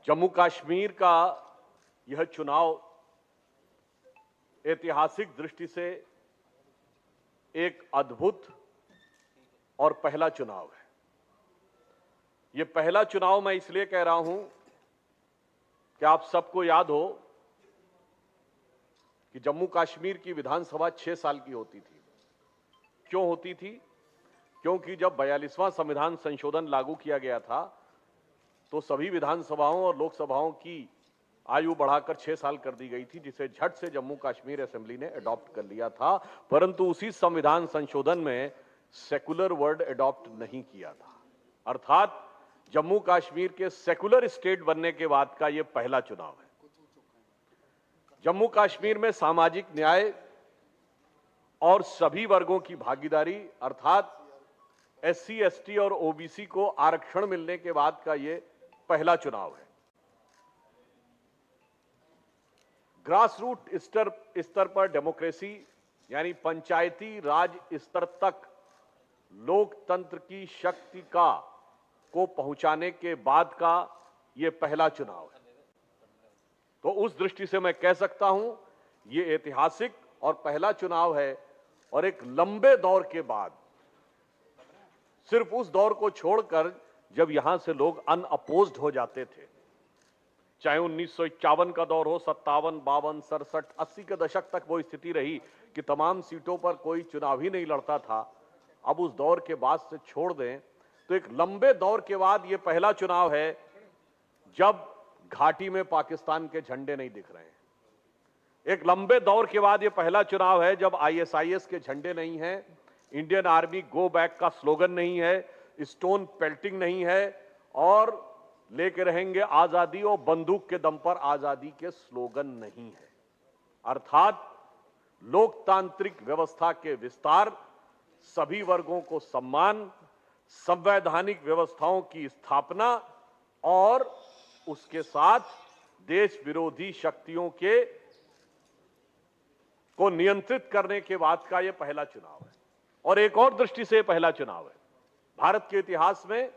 जम्मू कश्मीर का यह चुनाव ऐतिहासिक दृष्टि से एक अद्भुत और पहला चुनाव है। यह पहला चुनाव मैं इसलिए कह रहा हूं कि आप सबको याद हो कि जम्मू कश्मीर की विधानसभा 6 साल की होती थी। क्यों होती थी? क्योंकि जब 42वां संविधान संशोधन लागू किया गया था तो सभी विधानसभाओं और लोकसभाओं की आयु बढ़ाकर 6 साल कर दी गई थी, जिसे झट से जम्मू कश्मीर असेंबली ने अडॉप्ट कर लिया था। परंतु उसी संविधान संशोधन में सेकुलर वर्ड अडॉप्ट नहीं किया था, अर्थात जम्मू कश्मीर के सेकुलर स्टेट बनने के बाद का यह पहला चुनाव है। जम्मू कश्मीर में सामाजिक न्याय और सभी वर्गों की भागीदारी अर्थात एससी, एसटी और ओबीसी को आरक्षण मिलने के बाद का यह पहला चुनाव है। ग्रास रूट स्तर पर डेमोक्रेसी यानी पंचायती राज स्तर तक लोकतंत्र की शक्ति को पहुंचाने के बाद का यह पहला चुनाव है। तो उस दृष्टि से मैं कह सकता हूं यह ऐतिहासिक और पहला चुनाव है और एक लंबे दौर के बाद, सिर्फ उस दौर को छोड़कर जब यहां से लोग अनअपोज्ड हो जाते थे, चाहे 1951 का दौर हो, 57, 52, 67, 80 के दशक तक वो स्थिति रही कि तमाम सीटों पर कोई चुनाव ही नहीं लड़ता था। अब उस दौर के बाद से छोड़ दें तो एक लंबे दौर के बाद ये पहला चुनाव है जब घाटी में पाकिस्तान के झंडे नहीं दिख रहे हैं। एक लंबे दौर के बाद ये पहला चुनाव है जब आईएसआईएस के झंडे नहीं हैं, इंडियन आर्मी गो बैक का स्लोगन नहीं है, स्टोन पेल्टिंग नहीं है और लेके रहेंगे आजादी और बंदूक के दम पर आजादी के स्लोगन नहीं है। अर्थात लोकतांत्रिक व्यवस्था के विस्तार, सभी वर्गों को सम्मान, संवैधानिक व्यवस्थाओं की स्थापना और उसके साथ देश विरोधी शक्तियों को नियंत्रित करने के बाद का यह पहला चुनाव है। और एक और दृष्टि से पहला चुनाव है। भारत के इतिहास में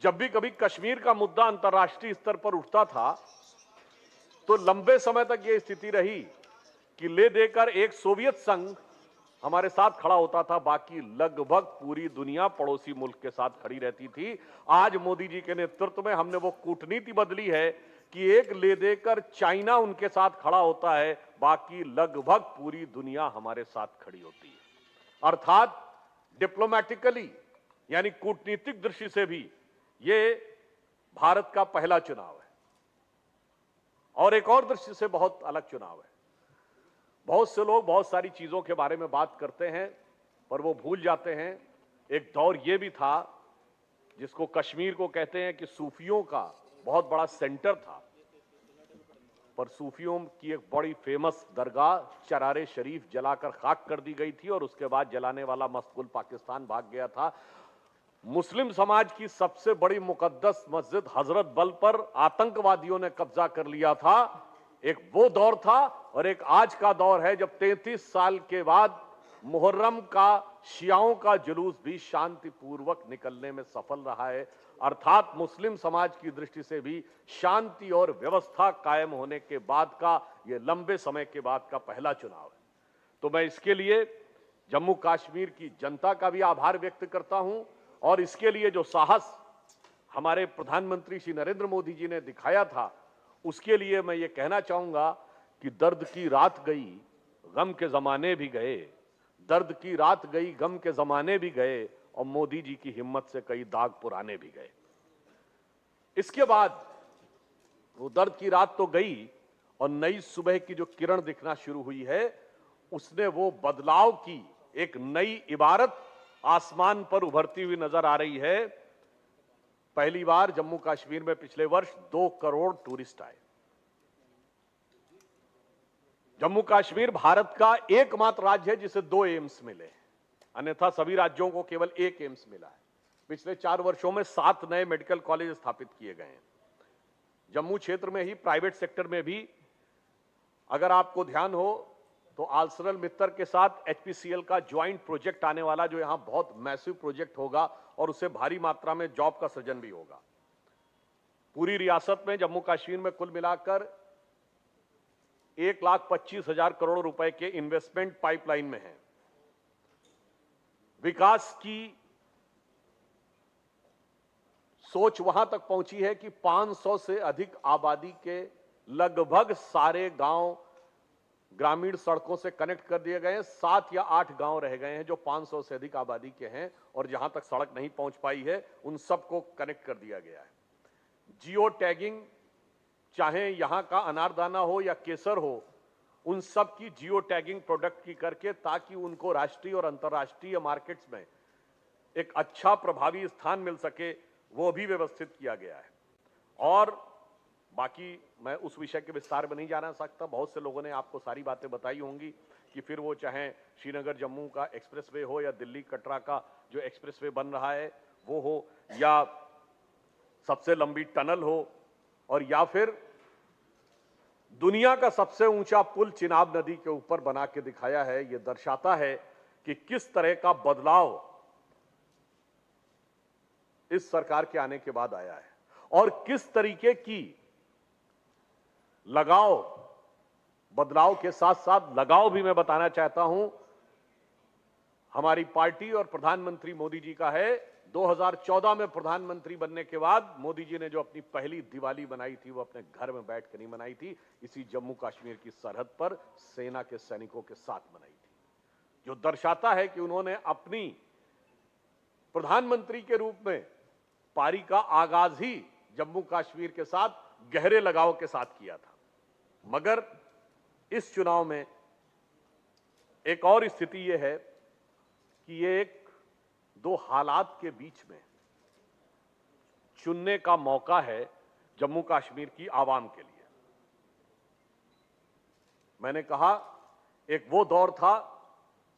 जब भी कभी कश्मीर का मुद्दा अंतर्राष्ट्रीय स्तर पर उठता था तो लंबे समय तक यह स्थिति रही कि ले देकर एक सोवियत संघ हमारे साथ खड़ा होता था, बाकी लगभग पूरी दुनिया पड़ोसी मुल्क के साथ खड़ी रहती थी। आज मोदी जी के नेतृत्व में हमने वो कूटनीति बदली है कि एक ले देकर चाइना उनके साथ खड़ा होता है, बाकी लगभग पूरी दुनिया हमारे साथ खड़ी होती है। अर्थात डिप्लोमैटिकली यानी कूटनीतिक दृष्टि से भी ये भारत का पहला चुनाव है और एक और दृष्टि से बहुत अलग चुनाव है। बहुत से लोग बहुत सारी चीजों के बारे में बात करते हैं पर वो भूल जाते हैं एक दौर ये भी था जिसको कश्मीर को कहते हैं कि सूफियों का बहुत बड़ा सेंटर था, पर सूफियों की एक बड़ी फेमस दरगाह चरारे शरीफ जलाकर खाक कर दी गई थी और उसके बाद जलाने वाला मस्तगुल पाकिस्तान भाग गया था। मुस्लिम समाज की सबसे बड़ी मुकद्दस मस्जिद हजरत बल पर आतंकवादियों ने कब्जा कर लिया था। एक वो दौर था और एक आज का दौर है जब 33 साल के बाद मुहर्रम का शियाओं का जुलूस भी शांतिपूर्वक निकलने में सफल रहा है। अर्थात मुस्लिम समाज की दृष्टि से भी शांति और व्यवस्था कायम होने के बाद का यह लंबे समय के बाद का पहला चुनाव है। तो मैं इसके लिए जम्मू कश्मीर की जनता का भी आभार व्यक्त करता हूं और इसके लिए जो साहस हमारे प्रधानमंत्री श्री नरेंद्र मोदी जी ने दिखाया था उसके लिए मैं ये कहना चाहूंगा कि दर्द की रात गई, गम के जमाने भी गए, दर्द की रात गई, गम के जमाने भी गए और मोदी जी की हिम्मत से कई दाग पुराने भी गए। इसके बाद वो दर्द की रात तो गई और नई सुबह की जो किरण दिखना शुरू हुई है उसने वो बदलाव की एक नई इबारत आसमान पर उभरती हुई नजर आ रही है। पहली बार जम्मू कश्मीर में पिछले वर्ष 2 करोड़ टूरिस्ट आए। जम्मू कश्मीर भारत का एकमात्र राज्य है जिसे 2 एम्स मिले, अन्यथा सभी राज्यों को केवल 1 एम्स मिला है। पिछले 4 वर्षों में 7 नए मेडिकल कॉलेज स्थापित किए गए हैं। जम्मू क्षेत्र में ही प्राइवेट सेक्टर में भी अगर आपको ध्यान हो तो आर्सेनल मित्तल के साथ एचपीसीएल का ज्वाइंट प्रोजेक्ट आने वाला, जो यहां बहुत मैसिव प्रोजेक्ट होगा और उससे भारी मात्रा में जॉब का सृजन भी होगा। पूरी रियासत में जम्मू कश्मीर में कुल मिलाकर 1,25,000 करोड़ रुपए के इन्वेस्टमेंट पाइपलाइन में है। विकास की सोच वहां तक पहुंची है कि 500 से अधिक आबादी के लगभग सारे गांव ग्रामीण सड़कों से कनेक्ट कर दिए गए हैं। 7 या 8 गांव रह गए हैं जो 500 से अधिक आबादी के हैं और जहां तक सड़क नहीं पहुंच पाई है उन सबको कनेक्ट कर दिया गया है। जियो टैगिंग, चाहे यहां का अनारदाना हो या केसर हो, उन सब की जियो टैगिंग प्रोडक्ट की करके ताकि उनको राष्ट्रीय और अंतर्राष्ट्रीय मार्केट्स में एक अच्छा प्रभावी स्थान मिल सके, वो भी व्यवस्थित किया गया है। और बाकी मैं उस विषय के विस्तार में नहीं जाना सकता। बहुत से लोगों ने आपको सारी बातें बताई होंगी कि फिर वो चाहे श्रीनगर जम्मू का एक्सप्रेसवे हो या दिल्ली कटरा का जो एक्सप्रेसवे बन रहा है वो हो, या सबसे लंबी टनल हो, और या फिर दुनिया का सबसे ऊंचा पुल चिनाब नदी के ऊपर बना के दिखाया है। यह दर्शाता है कि किस तरह का बदलाव इस सरकार के आने के बाद आया है और किस तरीके की लगाव, बदलाव के साथ साथ लगाव भी मैं बताना चाहता हूं हमारी पार्टी और प्रधानमंत्री मोदी जी का है। 2014 में प्रधानमंत्री बनने के बाद मोदी जी ने जो अपनी पहली दिवाली मनाई थी वो अपने घर में बैठ कर नहीं मनाई थी, इसी जम्मू कश्मीर की सरहद पर सेना के सैनिकों के साथ मनाई थी, जो दर्शाता है कि उन्होंने अपनी प्रधानमंत्री के रूप में पारी का आगाज ही जम्मू कश्मीर के साथ गहरे लगाव के साथ किया था। मगर इस चुनाव में एक और स्थिति यह है कि ये एक दो हालात के बीच में चुनने का मौका है जम्मू कश्मीर की आवाम के लिए। मैंने कहा एक वो दौर था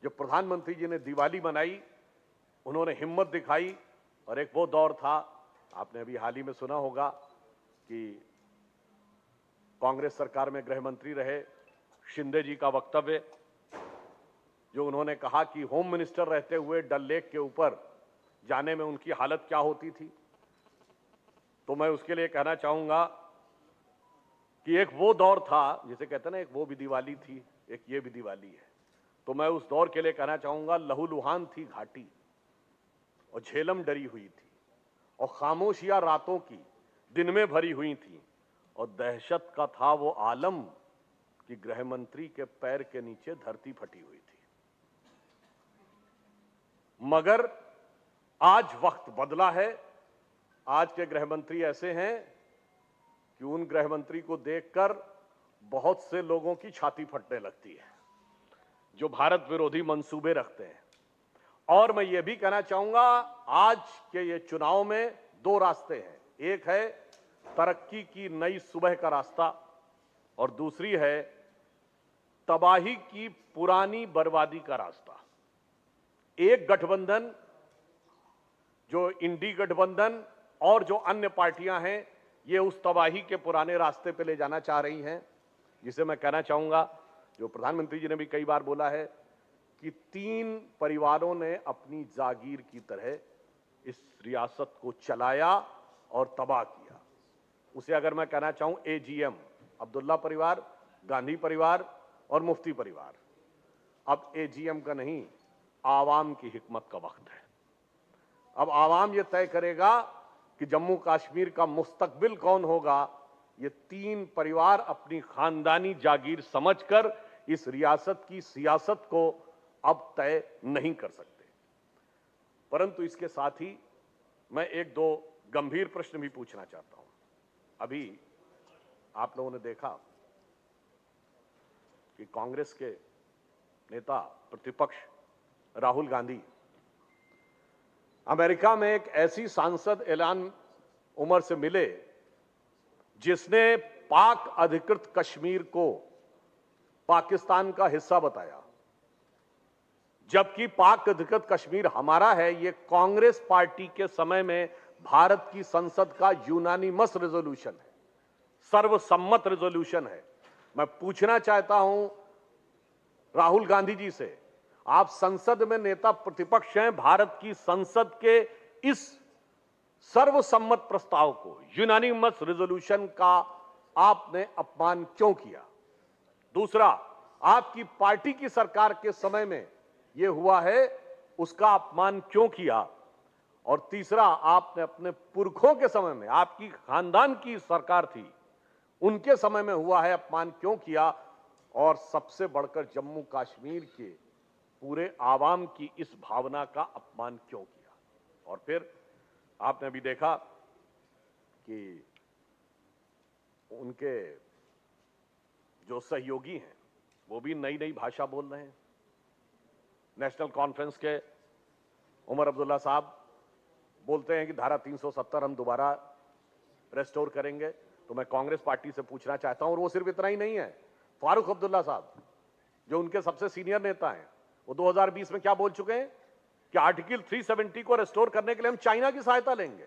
जो प्रधानमंत्री जी ने दिवाली मनाई, उन्होंने हिम्मत दिखाई, और एक वो दौर था, आपने अभी हाल ही में सुना होगा कि कांग्रेस सरकार में गृह मंत्री रहे शिंदे जी का वक्तव्य, जो उन्होंने कहा कि होम मिनिस्टर रहते हुए डल लेक के ऊपर जाने में उनकी हालत क्या होती थी। तो मैं उसके लिए कहना चाहूंगा कि एक वो दौर था, जिसे कहते हैं ना, एक वो भी दिवाली थी, एक ये भी दिवाली है। तो मैं उस दौर के लिए कहना चाहूंगा लहूलुहान थी घाटी और झेलम डरी हुई थी और खामोशियां रातों की दिन में भरी हुई थी और दहशत का था वो आलम कि गृह मंत्री के पैर के नीचे धरती फटी हुई थी। मगर आज वक्त बदला है। आज के गृह मंत्री ऐसे हैं कि उन गृह मंत्री को देखकर बहुत से लोगों की छाती फटने लगती है जो भारत विरोधी मंसूबे रखते हैं। और मैं ये भी कहना चाहूंगा आज के ये चुनाव में दो रास्ते हैं, एक है तरक्की की नई सुबह का रास्ता और दूसरी है तबाही की पुरानी बर्बादी का रास्ता। एक गठबंधन जो इंडी गठबंधन और जो अन्य पार्टियां हैं, ये उस तबाही के पुराने रास्ते पे ले जाना चाह रही हैं, जिसे मैं कहना चाहूंगा, जो प्रधानमंत्री जी ने भी कई बार बोला है कि 3 परिवारों ने अपनी जागीर की तरह इस रियासत को चलाया और तबाह किया। उसे अगर मैं कहना चाहूं AGM, अब्दुल्ला परिवार, गांधी परिवार और मुफ्ती परिवार। अब AGM का नहीं, आवाम की हिकमत का वक्त है। अब आवाम यह तय करेगा कि जम्मू कश्मीर का मुस्तकबिल कौन होगा। ये 3 परिवार अपनी खानदानी जागीर समझकर इस रियासत की सियासत को अब तय नहीं कर सकते। परंतु इसके साथ ही मैं एक दो गंभीर प्रश्न भी पूछना चाहता हूं। अभी आप लोगों ने देखा कि कांग्रेस के नेता प्रतिपक्ष राहुल गांधी अमेरिका में एक ऐसी सांसद इल्हान उमर से मिले जिसने पाक अधिकृत कश्मीर को पाकिस्तान का हिस्सा बताया, जबकि पाक अधिकृत कश्मीर हमारा है। ये कांग्रेस पार्टी के समय में भारत की संसद का यूनानिमस रेजोल्यूशन है, सर्वसम्मत रेजोल्यूशन है। मैं पूछना चाहता हूं राहुल गांधी जी से, आप संसद में नेता प्रतिपक्ष हैं, भारत की संसद के इस सर्वसम्मत प्रस्ताव को, यूनानिमस रेजोल्यूशन का आपने अपमान क्यों किया? दूसरा, आपकी पार्टी की सरकार के समय में यह हुआ है, उसका अपमान क्यों किया? और तीसरा, आपने अपने पुरखों के समय में, आपकी खानदान की सरकार थी, उनके समय में हुआ है, अपमान क्यों किया? और सबसे बढ़कर जम्मू कश्मीर के पूरे आवाम की इस भावना का अपमान क्यों किया? और फिर आपने अभी देखा कि उनके जो सहयोगी हैं वो भी नई नई भाषा बोल रहे हैं। नेशनल कॉन्फ्रेंस के उमर अब्दुल्ला साहब बोलते हैं कि धारा 370 हम दोबारा रेस्टोर करेंगे। तो मैं कांग्रेस पार्टी से पूछना चाहता हूं, और वो सिर्फ इतना ही नहीं है, फारूक अब्दुल्ला साहब जो उनके सबसे सीनियर नेता हैं, वो 2020 में क्या बोल चुके हैं कि आर्टिकल 370 को रेस्टोर करने के लिए हम चाइना की सहायता लेंगे।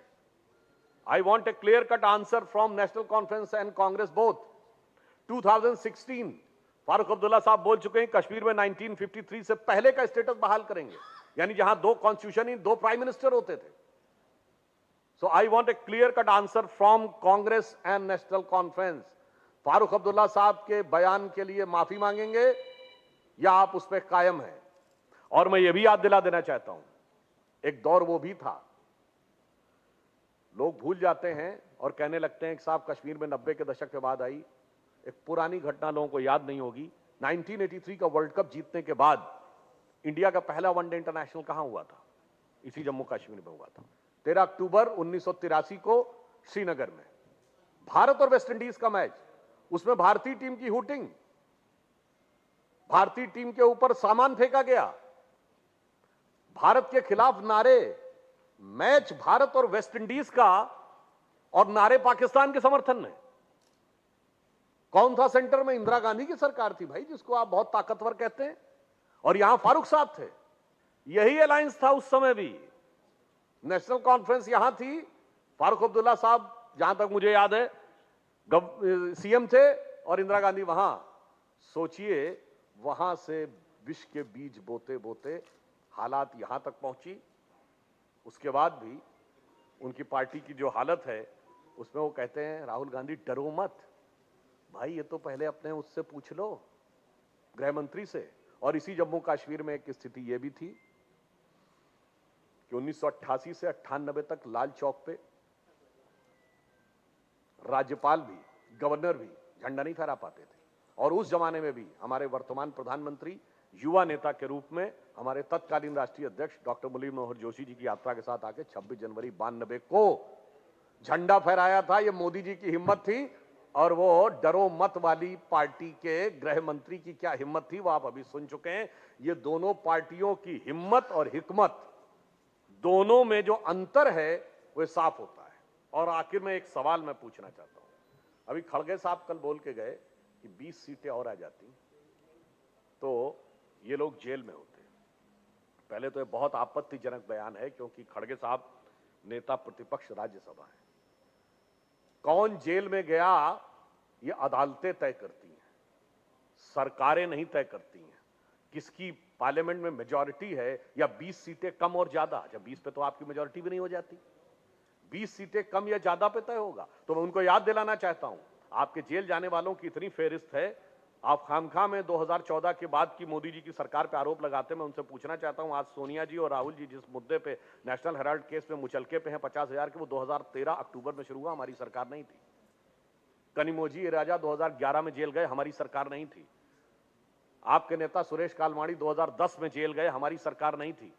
I want A clear cut answer from national conference and Congress both. 2016 Farooq Abdullah साहब बोल चुके हैं कश्मीर में 1953 से पहले का स्टेटस बहाल करेंगे, यानी जहां 2 कॉन्स्टिट्यूशन ही 2 प्राइम मिनिस्टर होते थे। So I want a clear cut answer from Congress and National Conference. Farooq Abdullah साहब के बयान के लिए माफी मांगेंगे या आप उस पर कायम हैं? और मैं यह भी याद दिला देना चाहता हूं, एक दौर वो भी था, लोग भूल जाते हैं और कहने लगते हैं कि साहब कश्मीर में 90 के दशक के बाद आई एक पुरानी घटना, लोगों को याद नहीं होगी। 1983 का वर्ल्ड कप जीतने के बाद इंडिया का पहला वनडे इंटरनेशनल कहां हुआ था? इसी जम्मू कश्मीर में हुआ था। 13 अक्टूबर 1983 को श्रीनगर में भारत और वेस्ट इंडीज का मैच, उसमें भारतीय टीम की हुटिंग, भारतीय टीम के ऊपर सामान फेंका गया, भारत के खिलाफ नारे, मैच भारत और वेस्ट इंडीज का और नारे पाकिस्तान के समर्थन में। कौन था सेंटर में? इंदिरा गांधी की सरकार थी भाई, जिसको आप बहुत ताकतवर कहते हैं, और यहां फारूक साहब थे। यही अलायंस था उस समय भी। नेशनल कॉन्फ्रेंस यहां थी, फारूक अब्दुल्ला साहब जहां तक मुझे याद है सीएम थे और इंदिरा गांधी वहां। सोचिए, वहां से विष के बीज बोते बोते हालात यहां तक पहुंची। उसके बाद भी उनकी पार्टी की जो हालत है उसमें वो कहते हैं राहुल गांधी डरो मत। भाई ये तो पहले अपने उससे पूछ लो, गृह मंत्री से। और इसी जम्मू कश्मीर में एक स्थिति यह भी थी कि 1988 से 98 तक लाल चौक पे राज्यपाल भी, गवर्नर भी झंडा नहीं फहरा पाते थे। और उस जमाने में भी हमारे वर्तमान प्रधानमंत्री युवा नेता के रूप में हमारे तत्कालीन राष्ट्रीय अध्यक्ष डॉक्टर मुरली मनोहर जोशी जी की यात्रा के साथ आके 26 जनवरी 92 को झंडा फहराया था। ये मोदी जी की हिम्मत थी, और वो डरो मत वाली पार्टी के गृह मंत्री की क्या हिम्मत थी वो आप अभी सुन चुके हैं। ये दोनों पार्टियों की हिम्मत और हिकमत, दोनों में जो अंतर है वो साफ होता है। और आखिर में एक सवाल मैं पूछना चाहता हूं, अभी खड़गे साहब कल बोल के गए कि 20 सीटें और आ जाती तो ये लोग जेल में होते। पहले तो ये बहुत आपत्तिजनक बयान है, क्योंकि खड़गे साहब नेता प्रतिपक्ष राज्यसभा है। कौन जेल में गया ये अदालतें तय करती हैं, सरकारें नहीं तय करती हैं। किसकी पार्लियामेंट में मेजॉरिटी है, या 20 सीटें कम और ज्यादा, जब 20 पे तो आपकी मेजॉरिटी भी नहीं हो जाती, 20 सीटें कम या ज्यादा पे तय होगा। तो मैं उनको याद दिलाना चाहता हूं, आपके जेल जाने वालों की इतनी फेहरिस्त है, आप खामखा में 2014 के बाद की मोदी जी की सरकार पे आरोप लगाते। मैं उनसे पूछना चाहता हूं, आज सोनिया जी और राहुल जी जिस मुद्दे पे नेशनल हेराल्ड केस में मुचलके पे हैं 50,000 के, वो 2013 अक्टूबर में शुरू हुआ, हमारी सरकार नहीं थी। कनिमोझी राजा 2011 में जेल गए, हमारी सरकार नहीं थी। आपके नेता सुरेश कालमाड़ी 2010 में जेल गए, हमारी सरकार नहीं थी।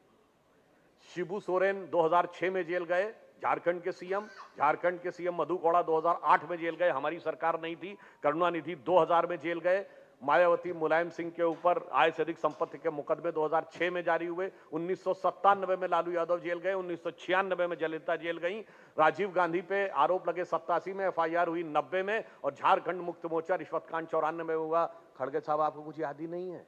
शिबू सोरेन 2006 में जेल गए, झारखंड के सीएम मधु कोड़ा 2008 में जेल गए, हमारी सरकार नहीं थी। करुणानिधि 2000 में जेल गए। मायावती मुलायम सिंह के ऊपर आय से अधिक संपत्ति के मुकदमे 2006 में जारी हुए। 1997 में लालू यादव जेल गए, 1996 में जयललिता जेल गई। राजीव गांधी पे आरोप लगे 87 में, एफआईआर हुई 90 में, और झारखंड मुक्त मोर्चा रिश्वत कांड 94 में हुआ। खड़गे साहब आपको कुछ याद ही नहीं है?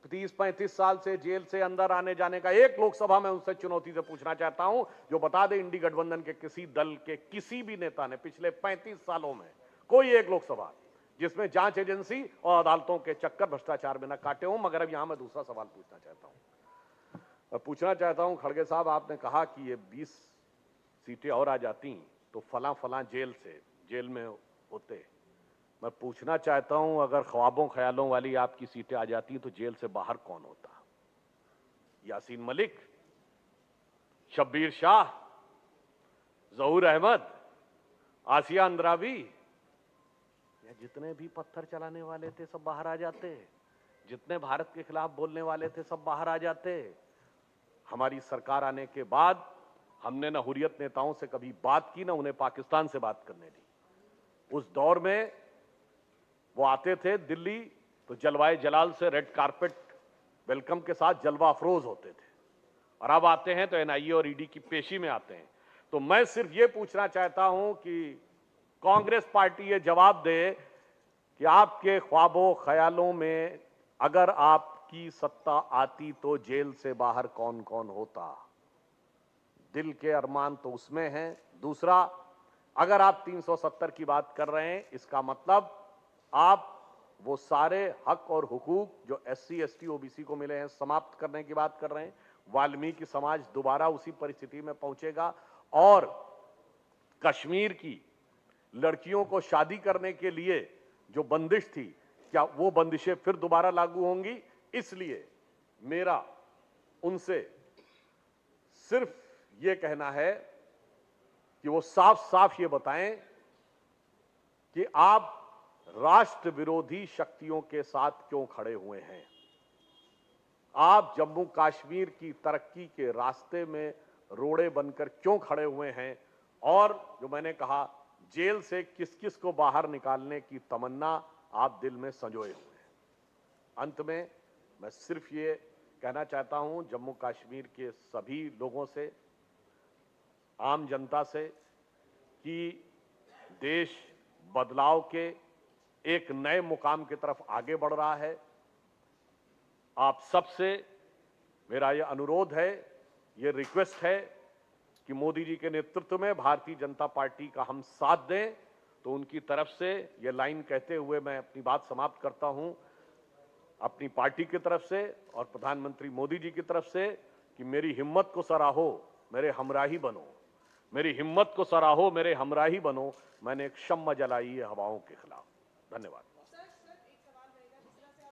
30-35 साल से जेल से अंदर आने जाने का एक लोकसभा में उनसे चुनौती से पूछना चाहता हूं, जो बता दे इंडी गठबंधन के किसी दल के किसी भी नेता ने पिछले 35 सालों में कोई एक लोकसभा जिसमें जांच एजेंसी और अदालतों के चक्कर भ्रष्टाचार में न काटे हों। मगर अब यहां मैं दूसरा सवाल पूछना चाहता हूं। खड़गे साहब, आपने कहा कि ये 20 सीटें और आ जाती तो फला फला जेल में होते। मैं पूछना चाहता हूं, अगर ख्वाबों ख्यालों वाली आपकी सीटें आ जाती तो जेल से बाहर कौन होता? यासीन मलिक, शब्बीर शाह, जहूर अहमद, आसिया अंद्रावी, या जितने भी पत्थर चलाने वाले थे सब बाहर आ जाते। जितने भारत के खिलाफ बोलने वाले थे सब बाहर आ जाते। हमारी सरकार आने के बाद हमने न हुर्रियत नेताओं से कभी बात की, न उन्हें पाकिस्तान से बात करने दी। उस दौर में वो आते थे दिल्ली तो जलवाए जलाल से रेड कारपेट वेलकम के साथ जलवा अफरोज होते थे, और अब आते हैं तो एनआईए और ईडी की पेशी में आते हैं। तो मैं सिर्फ ये पूछना चाहता हूं कि कांग्रेस पार्टी ये जवाब दे कि आपके ख्वाबों ख्यालों में अगर आपकी सत्ता आती तो जेल से बाहर कौन कौन होता? दिल के अरमान तो उसमें हैं। दूसरा, अगर आप 370 की बात कर रहे हैं, इसका मतलब आप वो सारे हक और हुकूक जो एससी, एसटी, ओबीसी को मिले हैं समाप्त करने की बात कर रहे हैं। वाल्मीकि समाज दोबारा उसी परिस्थिति में पहुंचेगा, और कश्मीर की लड़कियों को शादी करने के लिए जो बंदिश थी, क्या वो बंदिशें फिर दोबारा लागू होंगी? इसलिए मेरा उनसे सिर्फ ये कहना है कि वो साफ साफ ये बताएं कि आप राष्ट्र विरोधी शक्तियों के साथ क्यों खड़े हुए हैं। आप जम्मू कश्मीर की तरक्की के रास्ते में रोड़े बनकर क्यों खड़े हुए हैं, और जो मैंने कहा जेल से किस किस को बाहर निकालने की तमन्ना आप दिल में संजोए हुए हैं। अंत में मैं सिर्फ ये कहना चाहता हूं जम्मू कश्मीर के सभी लोगों से, आम जनता से, कि देश बदलाव के एक नए मुकाम की तरफ आगे बढ़ रहा है। आप सबसे मेरा यह अनुरोध है, यह रिक्वेस्ट है कि मोदी जी के नेतृत्व में भारतीय जनता पार्टी का हम साथ दें। तो उनकी तरफ से यह लाइन कहते हुए मैं अपनी बात समाप्त करता हूं, अपनी पार्टी की तरफ से और प्रधानमंत्री मोदी जी की तरफ से, कि मेरी हिम्मत को सराहो, मेरे हमराही बनो। मेरी हिम्मत को सराहो, मेरे हमराही बनो। मैंने एक शम्मा जलाई है हवाओं के खिलाफ। धन्यवाद।